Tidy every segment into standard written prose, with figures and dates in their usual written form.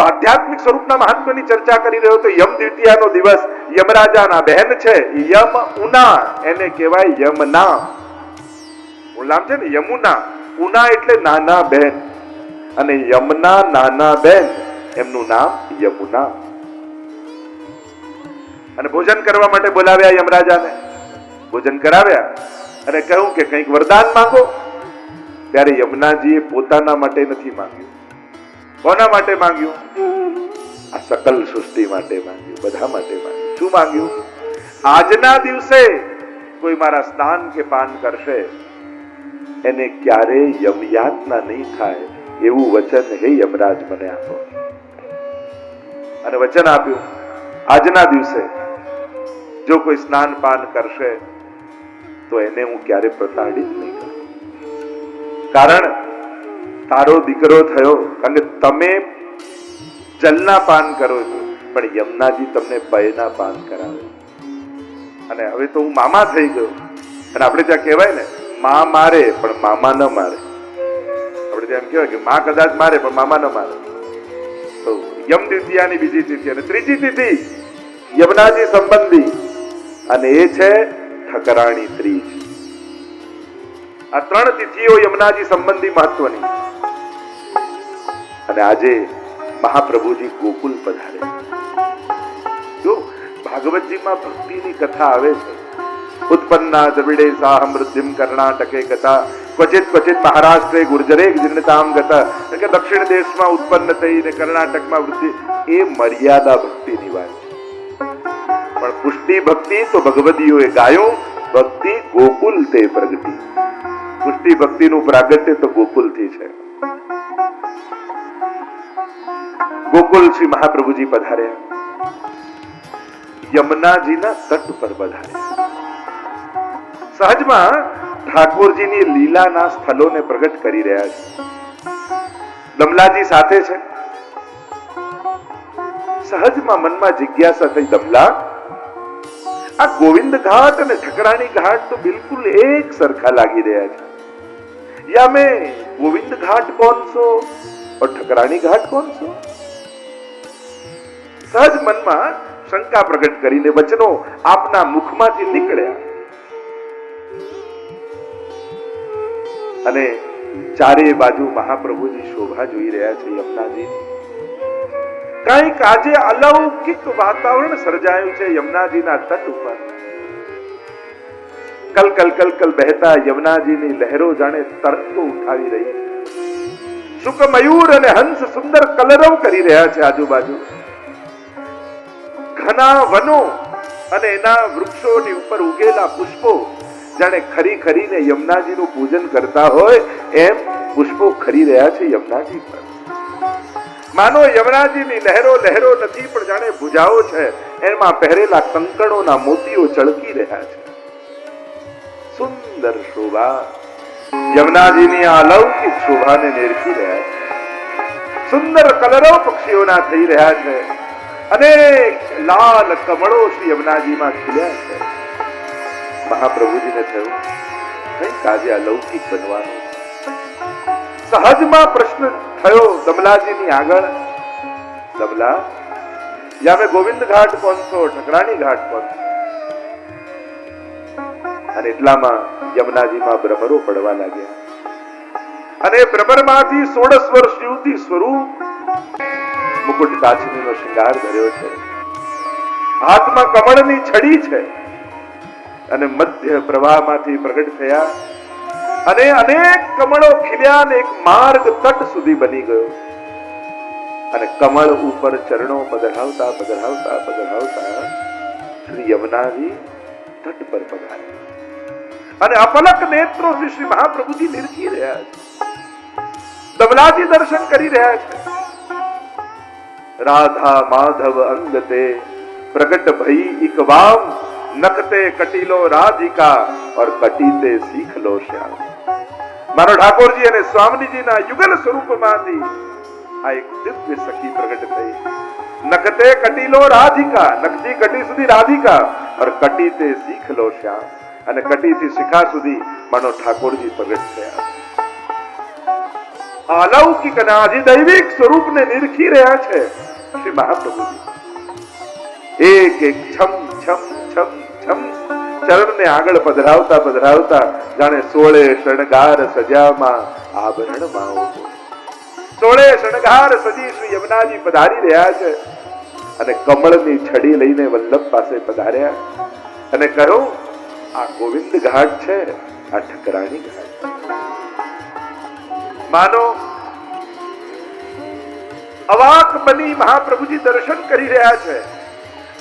આધ્યાત્મિક સ્વરૂપના મહાત્મ્યની ચર્ચા કરી રહ્યો તો યમ દ્વિતીયાનો દિવસ યમરાજાના બહેન છે યમ ઉના, એને કહેવાય યમના. નામ છે ને યમુના. ઉના એટલે નાના બહેન, અને યમના નાના બહેન, એમનું નામ યમુના. અને ભોજન કરવા માટે બોલાવ્યા યમરાજાને. ભોજન કરાવ્યા અને કહ્યું કે કંઈક વરદાન માંગો. ત્યારે યમુનાજીએ પોતાના માટે નથી માંગ્યું. કોના માટે માંગ્યું? આ સકલ સૃષ્ટિ માટે માંગ્યું, બધા માટે માંગ્યું. શું માંગ્યું? આજના દિવસે કોઈ મારા સ્નાન કે પાન કરશે એને ક્યારે યમયાતના નહીં થાય એવું વચન હે યમરાજ મને આપો. અને વચન આપ્યું, આજના દિવસે જો કોઈ સ્નાન પાન કરશે તો એને હું ક્યારે પ્રતાડિત નહીં કરું. કારણ તારો દીકરો થયો, કારણ કે તમે જલના પાન કરો છો, પણ યમુનાજી તમને પયના પાન કરાવે. અને હવે તો હું મામા થઈ ગયો. અને આપણે ત્યાં કહેવાય ને, માં મારે પણ મામા ન મારે. આપણે ત્યાં એમ કહેવાય કે માં કદાચ મારે પણ મામા ન મારે. તો યમ દ્વિતીયાની બીજી તિથિ અને ત્રીજી તિથિ યમુનાજી સંબંધી, અને એ છે ઠકરાણી ત્રીજ. આ ત્રણ તિથિઓ યમુનાજી સંબંધી મહત્વની. અને આજે મહાપ્રભુજી ગોકુલ પધારે. જો ભાગવતજીમાં ભક્તિની કથા આવે છે, ઉત્પન્ના દ્રવિડે સાહમ વૃદ્ધિમ કર્ણાટકે ગતા ક્વચિત ક્વચિત મહારાષ્ટ્રે ગુર્જરે જીર્ણતામ ગતા. કે દક્ષિણ દેશમાં ઉત્પન્ન થઈને કર્ણાટકમાં વૃદ્ધિ, એ મર્યાદા ભક્તિની વાત છે. પણ પુષ્ટિ ભક્તિ તો ભગવદીઓએ ગાયું, ભક્તિ ગોકુલ તે પ્રગતિ. પુષ્ટિ ભક્તિનું પ્રાગટ્ય તો ગોકુલથી છે. ગોકુલ શ્રી મહાપ્રભુજી પધાર્યા, યમુનાજીના તટ પર પધાર્યા. સહજમાં ઠાકોરજીની લીલાના સ્થળોને પ્રગટ કરી રહ્યા છે. દમલાજી સાથે છે. સહજમાં મનમાં જિજ્ઞાસા થઈ, દમલા, આ ગોવિંદ ઘાટ અને ઠકરાણી ઘાટ તો બિલકુલ એક સરખા લાગી રહ્યા છે. યા મેં ગોવિંદ ઘાટ કોણ છો और ઠકરાણી ઘાટ કોણ છો? સહજ મનમાં શંકા પ્રગટ કરીને વચનો આપના મુખમાંથી નીકળ્યા. અને ચારે બાજુ મહાપ્રભુજી શોભા જોઈ રહ્યા છે યમુનાજી. કંઈક આજે અલૌકિક વાતાવરણ સર્જાયું છે યમુનાજીના તટ ઉપર. કલ કલ કલ કલ બહેતા યમુનાજીની લહેરો જાણે તરતો ઉઠાવી રહી છે. શુક મયુર અને હંસ સુંદર કલરવ કરી રહ્યા છે આજુબાજુ. ઘના વનો અને એના વૃક્ષોની ઉપર ઉગેલા પુષ્પો જાણે ખરી ખરીને યમુનાજીનું પૂજન કરતા હોય એમ પુષ્પો ખરી રહ્યા છે યમુનાજી પર. માનો યમુનાજીની લહેરો લહેરો નથી, પણ જાણે ભુજાઓ છે એમાં પહેરેલા કંકણોના મોતીઓ ચળકી રહ્યા છે. સુંદર શોભા યમુનાજીની અલૌકિક શોભાને નિરખી રહ્યા છે. સુંદર કલરો પક્ષીઓના થઈ રહ્યા છે. અનેક લાલ કમળો શ્રી યમુનાજીમાં ખીલ્યા છે. મહાપ્રભુજીને થયું, કંઈક આજે અલૌકિક બનવાનું. સહજમાં પ્રશ્ન થયો દમલાજીની આગળ, દમલા, યા મેં ગોવિંદ ઘાટ કોણ છો, ઠકરાણી ઘાટ કોણ છો? અને એટલામાં યમુનાજીમાં ભ્રમરો પડવા લાગ્યા. અને ભ્રમરમાંથી 16 વર્ષ યુવતી સ્વરૂપ મુકુટ કાચનીનો શૃંગાર ધર્યો છે. હાથમાં કમળની છડી છે. અને મધ્ય પ્રવાહમાંથી પ્રગટ થયા. અને અનેક કમળો ખીલ્યા અને એક માર્ગ તટ સુધી બની ગયો. અને કમળ ઉપર ચરણો પધરાવતા પધરાવતા પધરાવતા શ્રી યમુનાજી તટ પર પધાર્યા. અને અપલક નેત્રોથી શ્રી મહાપ્રભુજી નિરખી રહ્યા છે. દમલાજી દર્શન કરી રહ્યા છે. રાધા માધવ અંગતે પ્રગટ ભઈ ઇકવામ, નખતે કટીલો રાધિકા और કટીતે શીખ લો શ્યામ. મારો ઠાકોરજી અને સ્વામીજીના યુગલ સ્વરૂપમાંથી આ એક દિવ્ય સખી પ્રગટ થઈ. નખતે કટીલો રાધિકા, નખથી કટી સુધી રાધિકા, और કટીતે શીખ લો શ્યામ, અને કટીથી શિખા સુધી માનો ઠાકોરજી પ્રગટ થયા. અલૌકિક અને અધિદૈવિક સ્વરૂપને નિરખી રહ્યા છે શ્રી મહાપ્રભુજી. એક એક છમ છમ છમ છમ ચરણને આગળ પધરાવતા પધરાવતા જાણે 16 શણગાર સજામાં આભરણમાં 16 શણગાર સજી શ્રી યમુનાજી પધારી રહ્યા છે અને કમળની છડી લઈને વલ્લભ પાસે પધાર્યા અને કહ્યું, આ ગોવિંદ ઘાટ છે, આ ઠકરાણી ઘાટ. માનો અવાક બની મહાપ્રભુજી દર્શન કરી રહ્યા છે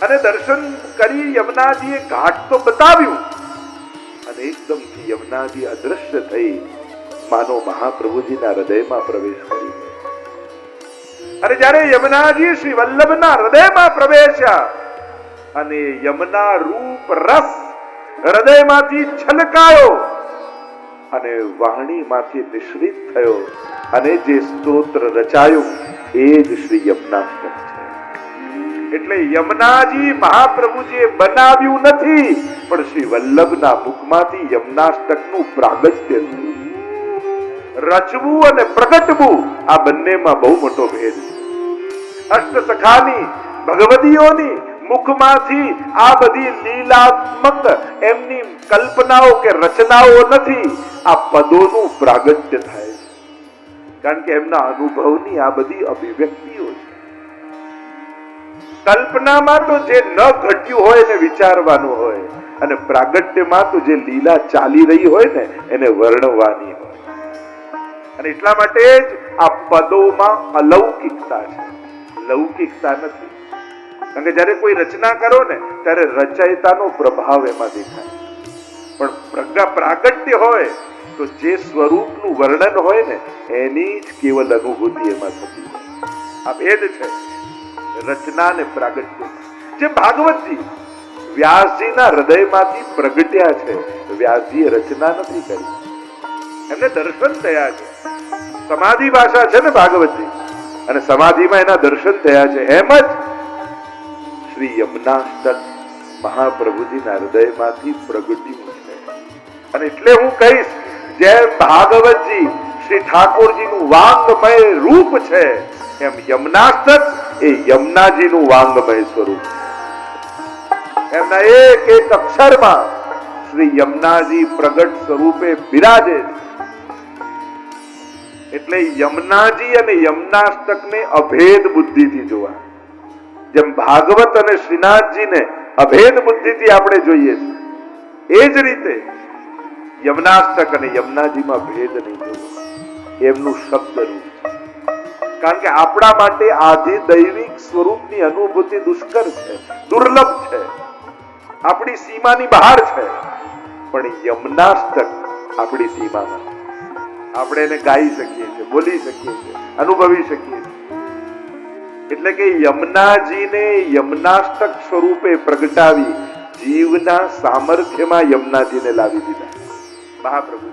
અને દર્શન કરી યમુનાજીએ ઘાટ તો બતાવ્યું અને એકદમથી યમુનાજી અદ્રશ્ય થઈ માનો મહાપ્રભુજીના હૃદયમાં પ્રવેશ કરી. અને જ્યારે યમુનાજી શ્રી વલ્લભના હૃદયમાં પ્રવેશ્યા અને યમુના રૂપ રસ હૃદયમાંથી છલકાયો અને વાણીમાંથી નિશ્રિત થયો અને જે સ્તોત્ર રચાયું એ જ શ્રી યમુનાષ્ટક છે. એટલે યમુનાજી મહાપ્રભુજીએ બનાવ્યું નથી, પણ શ્રી વલ્લભના મુખમાંથી યમુનાષ્ટકનું પ્રાગટ્ય થયું. રચવું અને પ્રગટવું આ બંનેમાં બહુ મોટો ભેદ છે. અષ્ટ સખાની ભગવદીઓની મુખમાંથી આ બધી લીલાત્મક એમની કલ્પનાઓ કે રચનાઓ નથી, આ પદોનું પ્રાગટ્ય થાય છે. કારણ કે એમના અનુભવની આ બધી અભિવ્યક્તિઓ છે. કલ્પનામાં તો જે ન ઘટ્યું હોય એને વિચારવાનું હોય અને પ્રાગટ્યમાં તો જે લીલા ચાલી રહી હોય ને એને વર્ણવાની હોય. અને એટલા માટે જ આ પદોમાં અલૌકિકતા છે, લૌકિકતા નથી. કારણ કે જ્યારે કોઈ રચના કરો ને ત્યારે રચયિતાનો પ્રભાવ એમાં દેખાય, પણ પ્રાગટ્ય હોય તો જે સ્વરૂપનું વર્ણન હોય ને એની જ કેવલ અનુભૂતિ એમાં થતી હોય. આ ભેદ છે રચના અને પ્રાગટ્ય. જે ભાગવતજી વ્યાસજીના હૃદયમાંથી પ્રગટ્યા છે, વ્યાસજીએ રચના નથી કરી, એમને દર્શન થયા છે. સમાધિ ભાષા છે ને ભાગવતજી, અને સમાધિમાં એના દર્શન થયા છે. એમ જ શ્રી યમુનાષ્ટક મહાપ્રભુજીના હૃદયમાંથી પ્રગટ્યું છે. અને એટલે હું કહીશ, જેમ ભાગવતજી શ્રી ઠાકોરજીનું વાંગમય રૂપ છે, એમ યમુનાષ્ટક એ યમુનાજીનું વાંગમય સ્વરૂપ છે. એમના એક એક અક્ષરમાં શ્રી યમુનાજી પ્રગટ સ્વરૂપે બિરાજે છે. એટલે યમુનાજી અને યમુનાષ્ટકને અભેદ બુદ્ધિથી જોવા, જેમ ભાગવત અને શ્રીનાથજીને અભેદ બુદ્ધિથી આપણે જોઈએ છીએ, એ જ રીતે યમુનાષ્ટક અને યમુનાજીમાં ભેદ નહીં જોવો. એમનું શબ્દ રૂપ છે. કારણ કે આપણા માટે આધિ દૈવિક સ્વરૂપની અનુભૂતિ દુષ્કર છે, દુર્લભ છે, આપણી સીમાની બહાર છે. પણ યમુનાષ્ટક આપણી સીમામાં, આપણે એને ગાઈ શકીએ છીએ, બોલી શકીએ છીએ, અનુભવી શકીએ છીએ. એટલે કે યમુનાજીને યમુનાષ્ટક સ્વરૂપે પ્રગટાવી જીવના સામર્થ્યમાં યમુનાજીને લાવી દીધા મહાપ્રભુ.